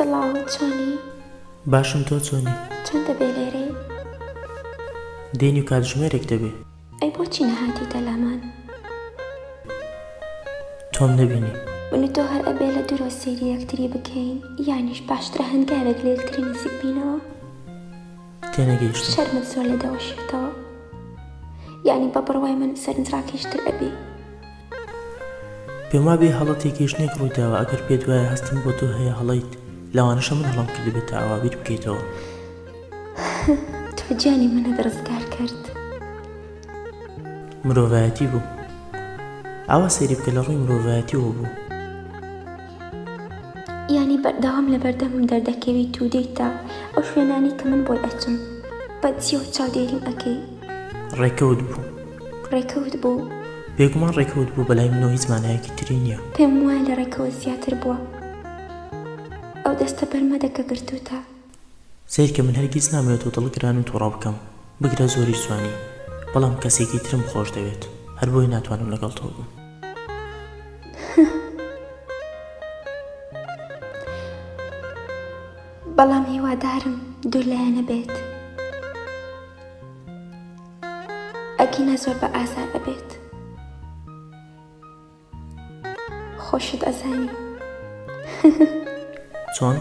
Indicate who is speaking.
Speaker 1: سەڵاو چۆنی؟
Speaker 2: باشم، تۆ چۆنی؟
Speaker 1: چۆن دەبێ لێرەی؟
Speaker 2: دێنی و کاتژمێرێک دەبێ.
Speaker 1: ئەی بۆچی نەهاتیتە لامان؟
Speaker 2: تۆم نەبینی.
Speaker 1: من و تۆ هەر ئەبێ لە دوورۆ سەیری یەکتری بکەین، یانیش باشترە هەنگاوێک لە یەکتری نزیک بینەوە؟
Speaker 2: تێنەگەیشتم.
Speaker 1: شەرمت زۆر لە دەوەشێتەوە، یانی بە بڕوای من سەرنجڕاکێشتر ئەبێ.
Speaker 2: پێم وابێ هەڵە تێگەیشتنێک ڕوویداوە. ئەگەر پێت وایە هەستم بۆ تۆ هەیە هەڵەیت، لەوانەشە من هەڵام کردبێتە ئاوابیر بکەیتەوە.
Speaker 1: تۆ گیانی منەت ڕزگار کرد.
Speaker 2: مرۆڤایەتی بوو. ئاوا سەیری بکە لە ڕووی مرۆڤایەتیەوە بوو.
Speaker 1: یانی بەردەوام لە بەردەمم دەردەکەوی تو دەیتە ئەو شوێنانی کە من بۆی ئەچم، بەجێ و چاودێریم ئەکەی.
Speaker 2: ڕێکەوت بوو.
Speaker 1: ڕێکەوت بوو؟
Speaker 2: بێگومان ڕێکەوت بوو. بەلای منەوە هیچ مانایەکی تری نییە.
Speaker 1: پێم وایە لە ڕێکەوت زیاتر بووە. ئەو دەستە بەرمەدەکە گرتووتە.
Speaker 2: سیر کە من هەرگیز نامەوێت و دڵگران و تووڕا بکەم، بگرە زۆری جوانی، بەڵام کەسێکی ترم خۆش دەوێت، هەر بۆی ناتوانم لەگەڵ تۆ بم.
Speaker 1: بەڵام هیوادارم دوور لایەنە بێت. ئەگینە زۆر بە ئازار ئەبێت. خۆشت ئەزانی.
Speaker 2: چۆن؟